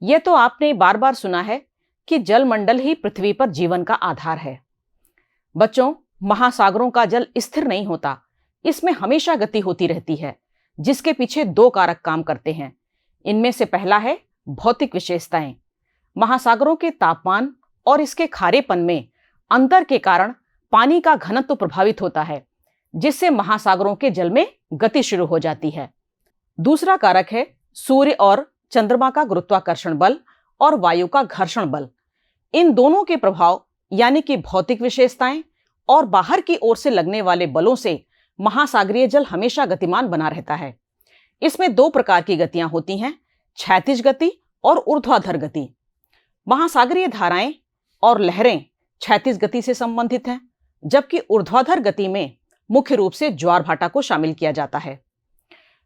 यह तो आपने बार बार सुना है कि जलमंडल ही पृथ्वी पर जीवन का आधार है। बच्चों, महासागरों का जल स्थिर नहीं होता, इसमें हमेशा गति होती रहती है, जिसके पीछे दो कारक काम करते हैं। इनमें से पहला है भौतिक विशेषताएं। महासागरों के तापमान और इसके खारेपन में अंतर के कारण पानी का घनत्व प्रभावित होता है, जिससे महासागरों के जल में गति शुरू हो जाती है। दूसरा कारक है सूर्य और चंद्रमा का गुरुत्वाकर्षण बल और वायु का घर्षण बल। इन दोनों के प्रभाव यानी कि भौतिक विशेषताएं और बाहर की ओर से लगने वाले बलों से महासागरीय जल हमेशा गतिमान बना रहता है। इसमें दो प्रकार की गतियां होती हैं, क्षैतिज गति और ऊर्ध्वाधर गति। महासागरीय धाराएं और लहरें क्षैतिज गति से संबंधित हैं, जबकि ऊर्ध्वाधर गति में मुख्य रूप से ज्वार भाटा को शामिल किया जाता है।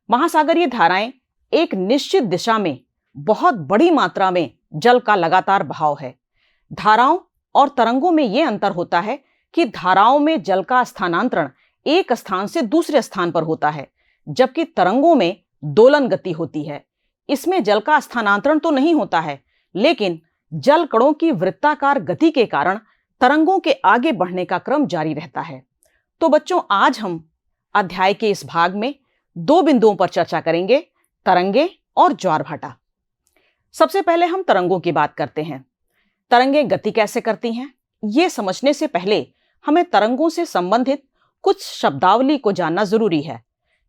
महासागरीय धाराएं एक निश्चित दिशा में बहुत बड़ी मात्रा में जल का लगातार बहाव है। धाराओं और तरंगों में यह अंतर होता है कि धाराओं में जल का स्थानांतरण एक स्थान से दूसरे स्थान पर होता है, जबकि तरंगों में दोलन गति होती है। इसमें जल का स्थानांतरण तो नहीं होता है, लेकिन जल कणों की वृत्ताकार गति के कारण तरंगों के आगे बढ़ने का क्रम जारी रहता है। तो बच्चों, आज हम अध्याय के इस भाग में दो बिंदुओं पर चर्चा करेंगे, तरंगे और ज्वार भाटा। सबसे पहले हम तरंगों की बात करते हैं। तरंगे गति कैसे करती हैं, ये समझने से पहले हमें तरंगों से संबंधित कुछ शब्दावली को जानना जरूरी है।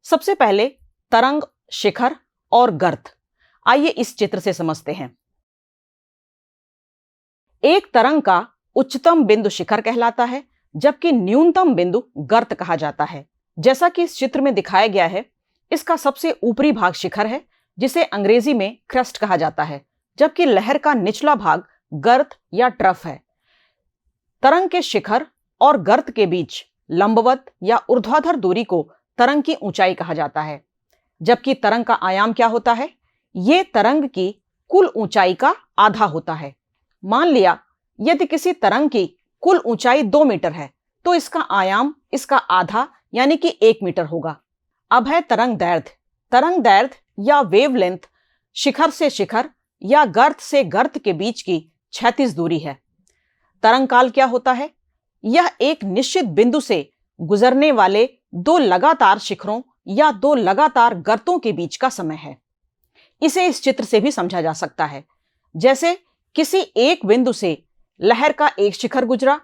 सबसे पहले तरंग, शिखर और गर्त। आइए इस चित्र से समझते हैं। एक तरंग का उच्चतम बिंदु शिखर कहलाता है, जबकि न्यूनतम बिंदु गर्त कहा जाता है। जैसा कि इस चित्र में दिखाया गया है, इसका सबसे ऊपरी भाग शिखर है, जिसे अंग्रेजी में क्रेस्ट कहा जाता है, जबकि लहर का निचला भाग गर्त या ट्रफ है। तरंग के शिखर और गर्त के बीच लंबवत या ऊर्ध्वाधर दूरी को तरंग की ऊंचाई कहा जाता है। जबकि तरंग का आयाम क्या होता है? ये तरंग की कुल ऊंचाई का आधा होता है। मान लिया यदि किसी तरंग की कुल ऊंचाई 2 मीटर है, तो इसका आयाम इसका आधा यानी कि 1 मीटर होगा। अब है तरंग दैर्घ्य। तरंग दैर्घ्य या वेवलेंथ शिखर से शिखर या गर्त से गर्त के बीच की क्षैतिज दूरी है। तरंग काल क्या होता है? यह एक निश्चित बिंदु से गुजरने वाले दो लगातार शिखरों या दो लगातार गर्तों के बीच का समय है। इसे इस चित्र से भी समझा जा सकता है। जैसे किसी एक बिंदु से लहर का एक शिखर गुजरा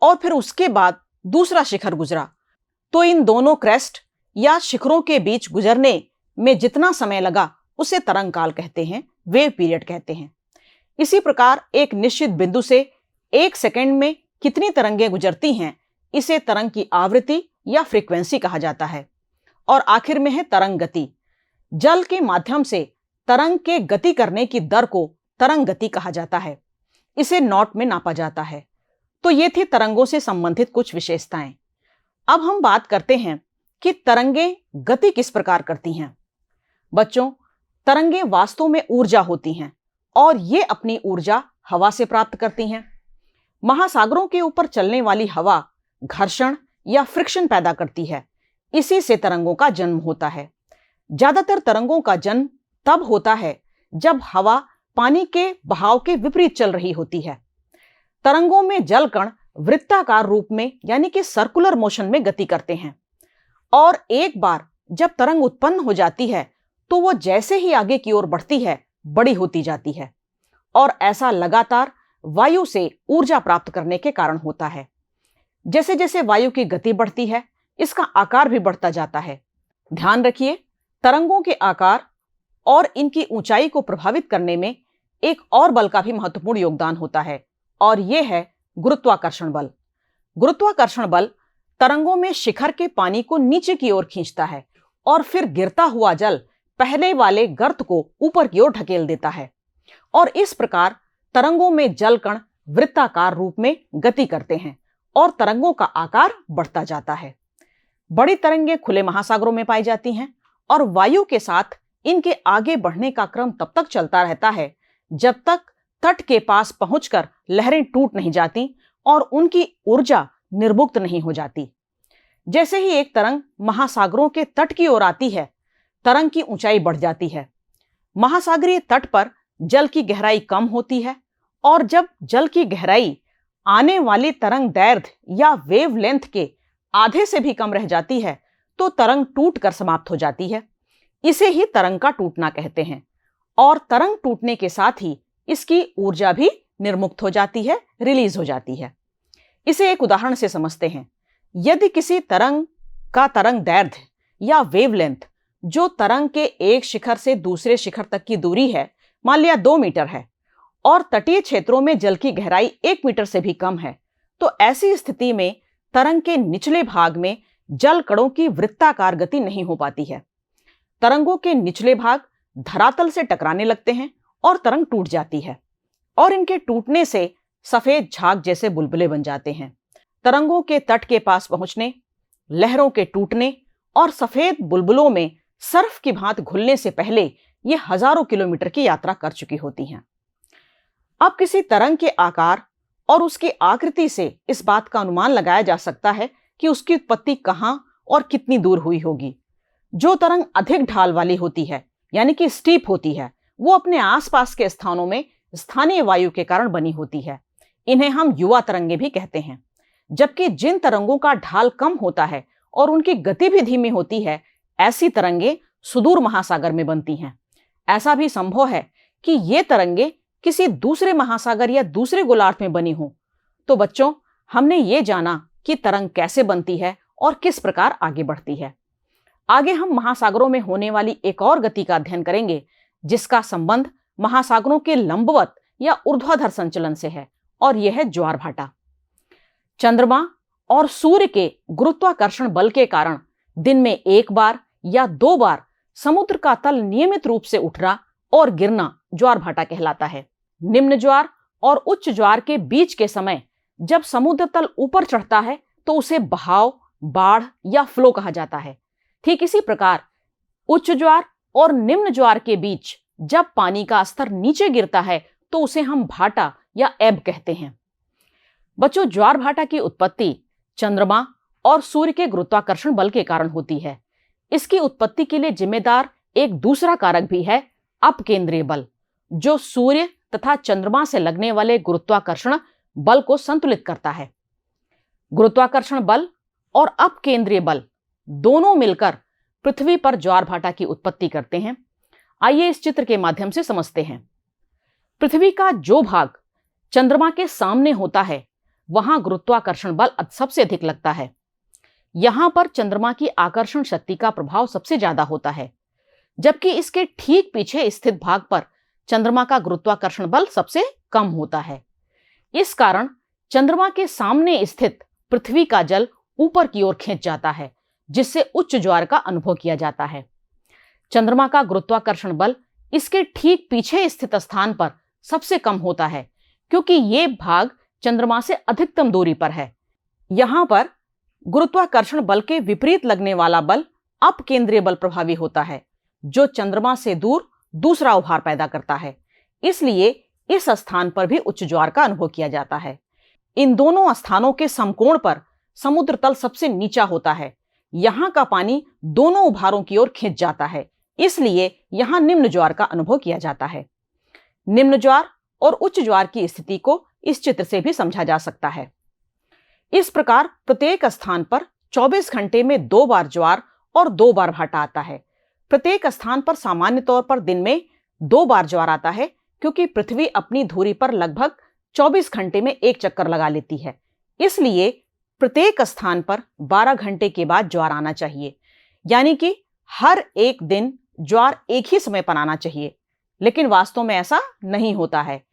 और फिर उसके बाद दूसरा शिखर गुजरा, तो इन दोनों क्रेस्ट या शिखरों के बीच गुजरने में जितना समय लगा उसे तरंग काल कहते हैं, वेव पीरियड कहते हैं। इसी प्रकार एक निश्चित बिंदु से 1 सेकंड में कितनी तरंगें गुजरती हैं, इसे तरंग की आवृत्ति या फ्रीक्वेंसी कहा जाता है। और आखिर में है तरंग गति। जल के माध्यम से तरंग के गति करने की दर को तरंग गति कहा जाता है। इसे नॉट में नापा जाता है। तो ये थी तरंगों से संबंधित कुछ विशेषताएं। अब हम बात करते हैं कि तरंगें गति किस प्रकार करती हैं। बच्चों, तरंगें वास्तव में ऊर्जा होती हैं और ये अपनी ऊर्जा हवा से प्राप्त करती हैं। महासागरों के ऊपर चलने वाली हवा घर्षण या फ्रिक्शन पैदा करती है। इसी से तरंगों का जन्म होता है। ज्यादातर तरंगों का जन्म तब होता है जब हवा पानी के बहाव के विपरीत चल रही होती है। तरंगों में जल कण वृत्ताकार रूप में यानी कि सर्कुलर मोशन में गति करते हैं और एक बार जब तरंग उत्पन्न हो जाती है तो वो जैसे ही आगे की ओर बढ़ती है बड़ी होती जाती है और ऐसा लगातार वायु से ऊर्जा प्राप्त करने के कारण होता है। जैसे जैसे वायु की गति बढ़ती है इसका आकार भी बढ़ता जाता है। ध्यान रखिए, तरंगों के आकार और इनकी ऊंचाई को प्रभावित करने में एक और बल का भी महत्वपूर्ण योगदान होता है और यह है गुरुत्वाकर्षण बल। गुरुत्वाकर्षण बल तरंगों में शिखर के पानी को नीचे की ओर खींचता है और फिर गिरता हुआ जल पहले वाले गर्त को ऊपर की ओर ढकेल देता है और इस प्रकार तरंगों में जल कण वृत्ताकार रूप में गति करते हैं और तरंगों का आकार बढ़ता जाता है। बड़ी तरंगें खुले महासागरों में पाई जाती हैं और वायु के साथ इनके आगे बढ़ने का क्रम तब तक चलता रहता है जब तक तट के पास पहुंचकर लहरें टूट नहीं जाती और उनकी ऊर्जा निर्मुक्त नहीं हो जाती। जैसे ही एक तरंग महासागरों के तट की ओर आती है, तरंग की ऊंचाई बढ़ जाती है। महासागरीय तट पर जल की गहराई कम होती है, और जब जल की गहराई आने वाली तरंग दैर्ध्य या वेवलेंथ के आधे से भी कम रह जाती है तो तरंग टूट कर समाप्त हो जाती है। इसे ही तरंग का टूटना कहते हैं, और तरंग टूटने के साथ ही इसकी ऊर्जा भी निर्मुक्त हो जाती है, रिलीज हो जाती है। इसे एक उदाहरण से समझते हैं। यदि किसी तरंग का तरंग दैर्ध्य या वेवलेंथ जो तरंग के एक शिखर से दूसरे शिखर तक की दूरी है, मान लिया 2 मीटर है, और तटीय क्षेत्रों में जल की गहराई 1 मीटर से भी कम है, तो ऐसी स्थिति में तरंग के निचले भाग में जल कणों की वृत्ताकार गति नहीं हो पाती है। तरंगों के निचले भाग धरातल से टकराने लगते हैं और तरंग टूट जाती है, और इनके टूटने से सफेद झाग जैसे बुलबुले बन जाते हैं। तरंगों के तट के पास पहुंचने, लहरों के टूटने और सफेद बुलबुलों में सर्फ की भांति घुलने से पहले ये हजारों किलोमीटर की यात्रा कर चुकी होती हैं। अब किसी तरंग के आकार और उसकी आकृति से इस बात का अनुमान लगाया जा सकता है कि उसकी उत्पत्ति कहां और कितनी दूर हुई होगी। जो तरंग अधिक ढाल वाली होती है, यानी कि स्टीप होती है, वो अपने आसपास के स्थानों में स्थानीय वायु के कारण बनी होती है। इन्हें हम युवा तरंगे भी कहते हैं। जबकि जिन तरंगों का ढाल कम होता है और उनकी गति भी धीमी होती है, ऐसी तरंगे सुदूर महासागर में बनती हैं। ऐसा भी संभव है कि ये तरंगे किसी दूसरे महासागर या दूसरे गोलार्ध में बनी हो। तो बच्चों, हमने ये जाना कि तरंग कैसे बनती है और किस प्रकार आगे बढ़ती है। आगे हम महासागरों में होने वाली एक और गति का अध्ययन करेंगे, जिसका संबंध महासागरों के लंबवत या ऊर्ध्वाधर संचलन से है, और यह है ज्वार भाटा। चंद्रमा और सूर्य के गुरुत्वाकर्षण बल के कारण दिन में 1 बार या 2 बार समुद्र का तल नियमित रूप से उठना और गिरना ज्वार भाटा कहलाता है। निम्न ज्वार और उच्च ज्वार के बीच के समय जब समुद्र तल ऊपर चढ़ता है तो उसे बहाव, बाढ़ या फ्लो कहा जाता है। ठीक इसी प्रकार उच्च ज्वार और निम्न ज्वार के बीच जब पानी का स्तर नीचे गिरता है तो उसे हम भाटा या एब कहते हैं। बच्चों, ज्वार भाटा की उत्पत्ति चंद्रमा और सूर्य के गुरुत्वाकर्षण बल के कारण होती है। इसकी उत्पत्ति के लिए जिम्मेदार एक दूसरा कारक भी है, अपकेंद्रीय बल, जो सूर्य तथा चंद्रमा से लगने वाले गुरुत्वाकर्षण बल को संतुलित करता है। गुरुत्वाकर्षण बल और अपकेंद्रीय बल दोनों मिलकर पृथ्वी पर ज्वार भाटा की उत्पत्ति करते हैं। आइए इस चित्र के माध्यम से समझते हैं। पृथ्वी का जो भाग चंद्रमा के सामने होता है, वहां गुरुत्वाकर्षण बल सबसे अधिक लगता है। यहां पर चंद्रमा की आकर्षण शक्ति का प्रभाव सबसे ज्यादा होता है, जबकि इसके ठीक पीछे स्थित भाग पर चंद्रमा का गुरुत्वाकर्षण बल सबसे कम होता है। इस कारण चंद्रमा के सामने स्थित पृथ्वी का जल ऊपर की ओर खींच जाता है, जिससे उच्च ज्वार का अनुभव किया जाता है। चंद्रमा का गुरुत्वाकर्षण बल इसके ठीक पीछे स्थित स्थान पर सबसे कम होता है, क्योंकि ये भाग चंद्रमा से अधिकतम दूरी पर है। यहां पर गुरुत्वाकर्षण बल के विपरीत लगने वाला बल अपकेंद्रीय बल प्रभावी होता है, जो चंद्रमा से दूर दूसरा उभार पैदा करता है। इसलिए इस स्थान पर भी उच्च ज्वार का अनुभव किया जाता है। इन दोनों स्थानों के समकोण पर समुद्र तल सबसे नीचा होता है। यहां का पानी दोनों उभारों की ओर खिंच जाता है, इसलिए यहां निम्न ज्वार का अनुभव किया जाता है। निम्न ज्वार और उच्च ज्वार की स्थिति को इस चित्र से भी समझा जा सकता है। इस प्रकार प्रत्येक स्थान पर 24 घंटे में 2 बार ज्वार और 2 बार भाटा आता है। प्रत्येक स्थान पर सामान्य तौर पर दिन में 2 बार ज्वार आता है, क्योंकि पृथ्वी अपनी धुरी पर लगभग 24 घंटे में एक चक्कर लगा लेती है। इसलिए प्रत्येक स्थान पर 12 घंटे के बाद ज्वार आना चाहिए, यानी कि हर एक दिन ज्वार एक ही समय पर आना चाहिए। लेकिन वास्तव में ऐसा नहीं होता है।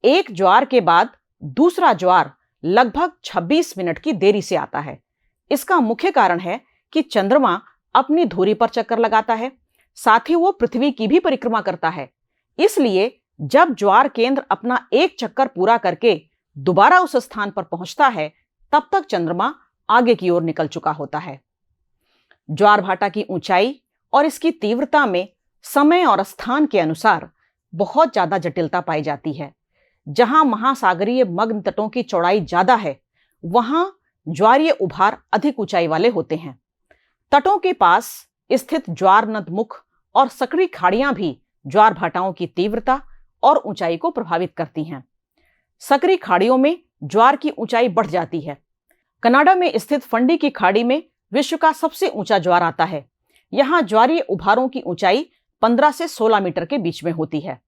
एक ज्वार के बाद दूसरा ज्वार लगभग 26 मिनट की देरी से आता है। इसका मुख्य कारण है कि चंद्रमा अपनी धुरी पर चक्कर लगाता है, साथ ही वो पृथ्वी की भी परिक्रमा करता है। इसलिए जब ज्वार केंद्र अपना एक चक्कर पूरा करके दोबारा उस स्थान पर पहुंचता है, तब तक चंद्रमा आगे की ओर निकल चुका होता है। ज्वार भाटा की ऊंचाई और इसकी तीव्रता में समय और स्थान के अनुसार बहुत ज्यादा जटिलता पाई जाती है। जहां महासागरीय मग्न तटों की चौड़ाई ज्यादा है, वहां ज्वारीय उभार अधिक ऊंचाई वाले होते हैं। तटों के पास स्थित ज्वार नद मुख और सकड़ी खाड़ियां भी ज्वार भाटाओं की तीव्रता और ऊंचाई को प्रभावित करती हैं। सकरी खाड़ियों में ज्वार की ऊंचाई बढ़ जाती है। कनाडा में स्थित फंडी की खाड़ी में विश्व का सबसे ऊंचा ज्वार आता है। यहाँ ज्वारीय उभारों की ऊंचाई 15 से 16 मीटर के बीच में होती है।